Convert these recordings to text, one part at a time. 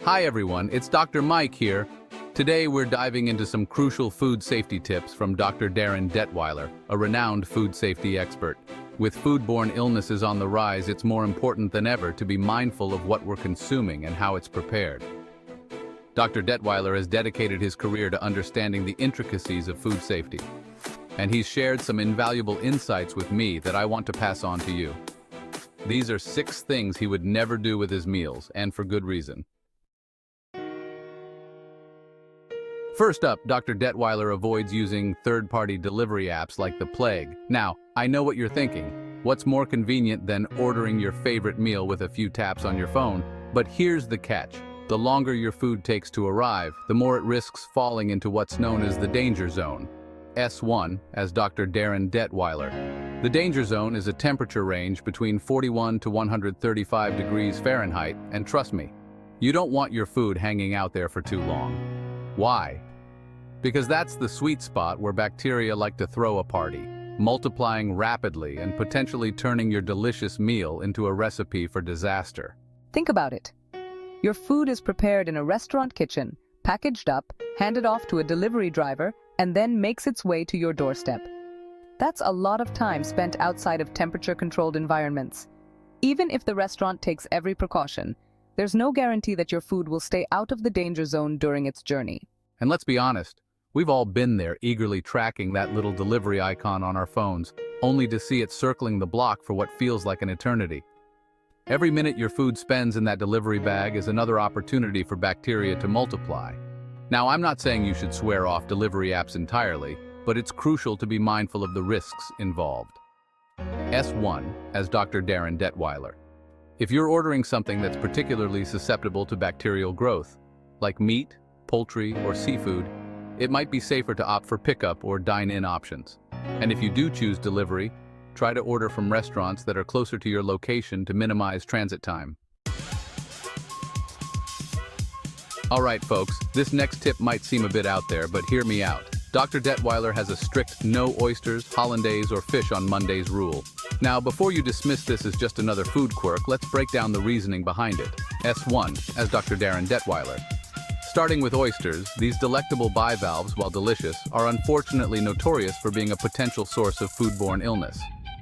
Hi everyone, it's Dr. Mike here. Today we're diving into some crucial food safety tips from Dr. Darren Detweiler, a renowned food safety expert. With foodborne illnesses on the rise, it's more important than ever to be mindful of what we're consuming and how it's prepared. Dr. Detweiler has dedicated his career to understanding the intricacies of food safety, and he's shared some invaluable insights with me that I want to pass on to you. These are 6 things he would never do with his meals, and for good reason. First up, Dr. Detweiler avoids using third-party delivery apps like the plague. Now, I know what you're thinking. What's more convenient than ordering your favorite meal with a few taps on your phone? But here's the catch. The longer your food takes to arrive, the more it risks falling into what's known as the danger zone. S1, as Dr. Darren Detweiler. The danger zone is a temperature range between 41 to 135 degrees Fahrenheit, and trust me, you don't want your food hanging out there for too long. Why? Because that's the sweet spot where bacteria like to throw a party, multiplying rapidly and potentially turning your delicious meal into a recipe for disaster. Think about it. Your food is prepared in a restaurant kitchen, packaged up, handed off to a delivery driver, and then makes its way to your doorstep. That's a lot of time spent outside of temperature-controlled environments. Even if the restaurant takes every precaution, there's no guarantee that your food will stay out of the danger zone during its journey. And let's be honest, we've all been there eagerly tracking that little delivery icon on our phones, only to see it circling the block for what feels like an eternity. Every minute your food spends in that delivery bag is another opportunity for bacteria to multiply. Now, I'm not saying you should swear off delivery apps entirely, but it's crucial to be mindful of the risks involved. S1, as Dr. Darren Detweiler. If you're ordering something that's particularly susceptible to bacterial growth, like meat, poultry, or seafood, it might be safer to opt for pickup or dine-in options. And if you do choose delivery, try to order from restaurants that are closer to your location to minimize transit time. Alright folks, this next tip might seem a bit out there, but hear me out. Dr. Detweiler has a strict no oysters, hollandaise, or fish on Mondays rule. Now, before you dismiss this as just another food quirk, let's break down the reasoning behind it. S1, as Dr. Darren Detweiler. Starting with oysters, these delectable bivalves, while delicious, are unfortunately notorious for being a potential source of foodborne illness.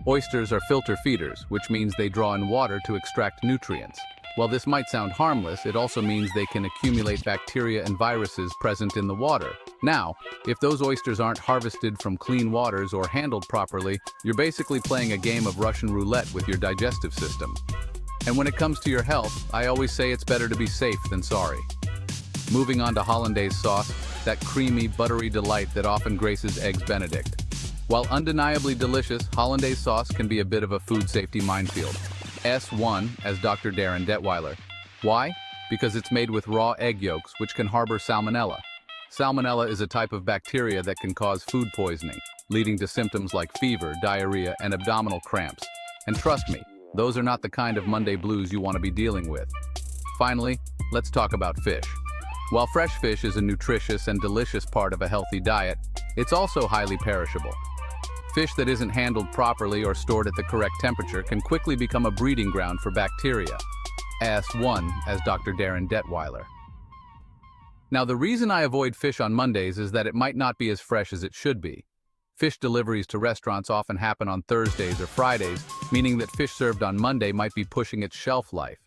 Oysters are filter feeders, which means they draw in water to extract nutrients. While this might sound harmless, it also means they can accumulate bacteria and viruses present in the water. Now, if those oysters aren't harvested from clean waters or handled properly, you're basically playing a game of Russian roulette with your digestive system. And when it comes to your health, I always say it's better to be safe than sorry. Moving on to hollandaise sauce, that creamy, buttery delight that often graces Eggs Benedict. While undeniably delicious, hollandaise sauce can be a bit of a food safety minefield. S1, as Dr. Darren Detweiler. Why? Because it's made with raw egg yolks, which can harbor salmonella. Salmonella is a type of bacteria that can cause food poisoning, leading to symptoms like fever, diarrhea, and abdominal cramps. And trust me, those are not the kind of Monday blues you want to be dealing with. Finally, let's talk about fish. While fresh fish is a nutritious and delicious part of a healthy diet, it's also highly perishable. Fish that isn't handled properly or stored at the correct temperature can quickly become a breeding ground for bacteria. S1, as Dr. Darren Detweiler. Now, the reason I avoid fish on Mondays is that it might not be as fresh as it should be. Fish deliveries to restaurants often happen on Thursdays or Fridays, meaning that fish served on Monday might be pushing its shelf life.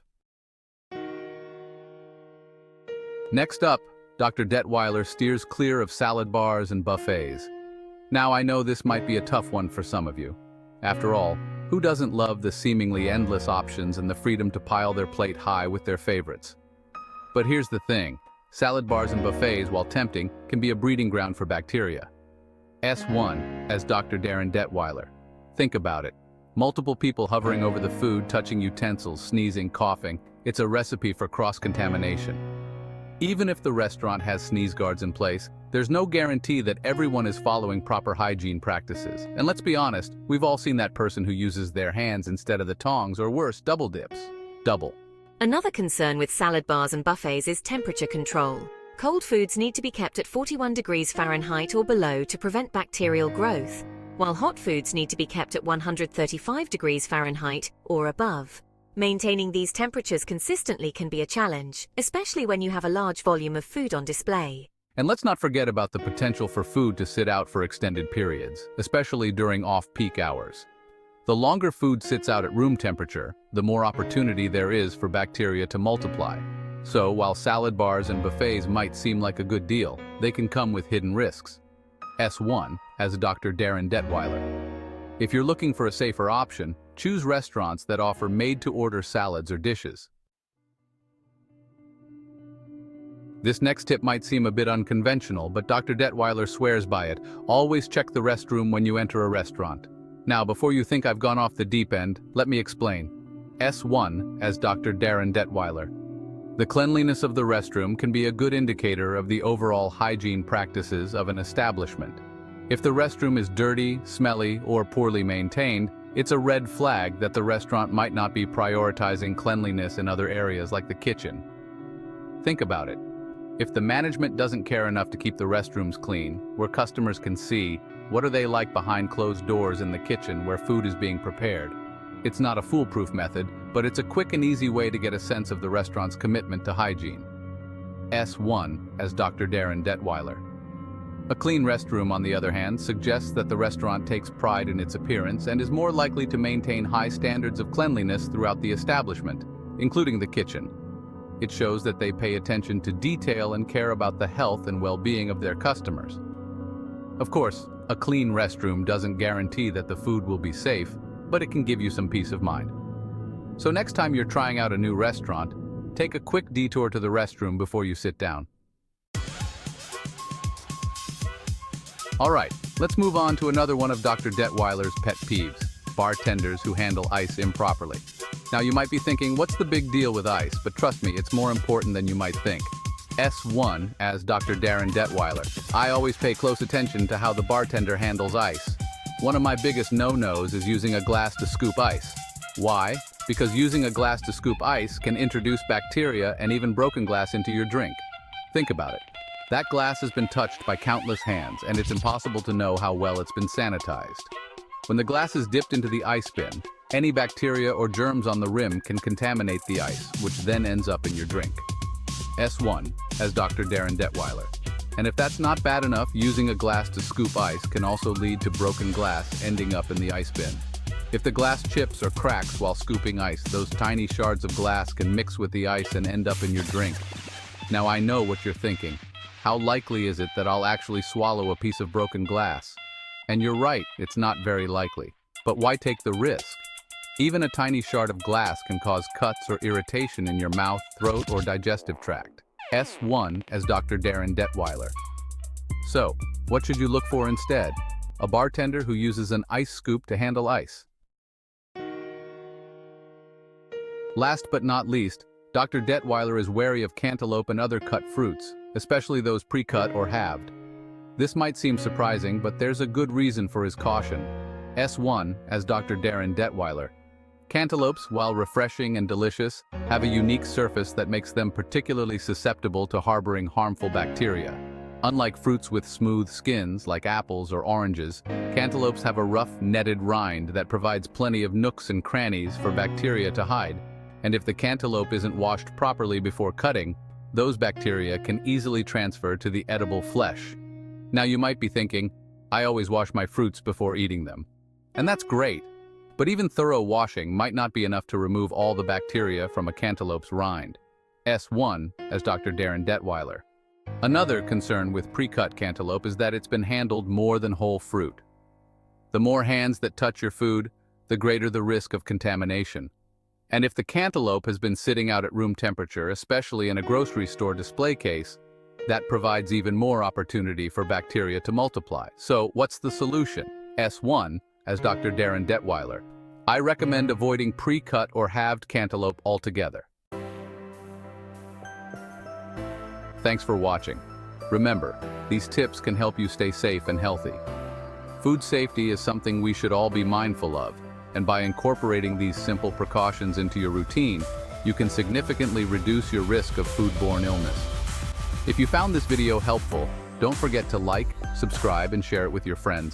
Next up, Dr. Detweiler steers clear of salad bars and buffets. Now, I know this might be a tough one for some of you. After all, who doesn't love the seemingly endless options and the freedom to pile their plate high with their favorites? But here's the thing. Salad bars and buffets, while tempting, can be a breeding ground for bacteria. S1, as Dr. Darren Detweiler. Think about it. Multiple people hovering over the food, touching utensils, sneezing, coughing. It's a recipe for cross-contamination. Even if the restaurant has sneeze guards in place, there's no guarantee that everyone is following proper hygiene practices. And let's be honest, we've all seen that person who uses their hands instead of the tongs, or worse, double dips. Double. Another concern with salad bars and buffets is temperature control. Cold foods need to be kept at 41 degrees Fahrenheit or below to prevent bacterial growth, while hot foods need to be kept at 135 degrees Fahrenheit or above. Maintaining these temperatures consistently can be a challenge, especially when you have a large volume of food on display. And let's not forget about the potential for food to sit out for extended periods, especially during off-peak hours. The longer food sits out at room temperature, the more opportunity there is for bacteria to multiply. So, while salad bars and buffets might seem like a good deal, they can come with hidden risks. S1, as Dr. Darren Detweiler. If you're looking for a safer option, choose restaurants that offer made-to-order salads or dishes. This next tip might seem a bit unconventional, but Dr. Detweiler swears by it. Always check the restroom when you enter a restaurant. Now, before you think I've gone off the deep end, let me explain. S1, as Dr. Darren Detweiler. The cleanliness of the restroom can be a good indicator of the overall hygiene practices of an establishment. If the restroom is dirty, smelly, or poorly maintained, it's a red flag that the restaurant might not be prioritizing cleanliness in other areas like the kitchen. Think about it. If the management doesn't care enough to keep the restrooms clean, where customers can see, what are they like behind closed doors in the kitchen where food is being prepared? It's not a foolproof method, but it's a quick and easy way to get a sense of the restaurant's commitment to hygiene. S1, as Dr. Darren Detweiler. A clean restroom, on the other hand, suggests that the restaurant takes pride in its appearance and is more likely to maintain high standards of cleanliness throughout the establishment, including the kitchen. It shows that they pay attention to detail and care about the health and well-being of their customers. Of course, a clean restroom doesn't guarantee that the food will be safe, but it can give you some peace of mind. So next time you're trying out a new restaurant, take a quick detour to the restroom before you sit down. Alright, let's move on to another one of Dr. Detweiler's pet peeves, bartenders who handle ice improperly. Now you might be thinking, what's the big deal with ice? But trust me, it's more important than you might think. S1, as Dr. Darren Detweiler. I always pay close attention to how the bartender handles ice. One of my biggest no-nos is using a glass to scoop ice. Why? Because using a glass to scoop ice can introduce bacteria and even broken glass into your drink. Think about it. That glass has been touched by countless hands, and it's impossible to know how well it's been sanitized. When the glass is dipped into the ice bin, any bacteria or germs on the rim can contaminate the ice, which then ends up in your drink. S1, as Dr. Darren Detweiler. And if that's not bad enough, using a glass to scoop ice can also lead to broken glass ending up in the ice bin. If the glass chips or cracks while scooping ice, those tiny shards of glass can mix with the ice and end up in your drink. Now I know what you're thinking. How likely is it that I'll actually swallow a piece of broken glass? And you're right, it's not very likely. But why take the risk? Even a tiny shard of glass can cause cuts or irritation in your mouth, throat, or digestive tract. S1, as Dr. Darren Detweiler. So, what should you look for instead? A bartender who uses an ice scoop to handle ice. Last but not least, Dr. Detweiler is wary of cantaloupe and other cut fruits, especially those pre-cut or halved. This might seem surprising, but there's a good reason for his caution. S1, as Dr. Darren Detweiler. Cantaloupes, while refreshing and delicious, have a unique surface that makes them particularly susceptible to harboring harmful bacteria. Unlike fruits with smooth skins, like apples or oranges, cantaloupes have a rough, netted rind that provides plenty of nooks and crannies for bacteria to hide. And if the cantaloupe isn't washed properly before cutting, those bacteria can easily transfer to the edible flesh. Now you might be thinking, I always wash my fruits before eating them. And that's great. But even thorough washing might not be enough to remove all the bacteria from a cantaloupe's rind. S1, as Dr. Darren Detweiler. Another concern with pre-cut cantaloupe is that it's been handled more than whole fruit. The more hands that touch your food, the greater the risk of contamination. And if the cantaloupe has been sitting out at room temperature, especially in a grocery store display case, that provides even more opportunity for bacteria to multiply. So, what's the solution? S1, as Dr. Darren Detweiler. I recommend avoiding pre-cut or halved cantaloupe altogether. Thanks for watching. Remember, these tips can help you stay safe and healthy. Food safety is something we should all be mindful of, and by incorporating these simple precautions into your routine, you can significantly reduce your risk of foodborne illness. If you found this video helpful, don't forget to like, subscribe, and share it with your friends.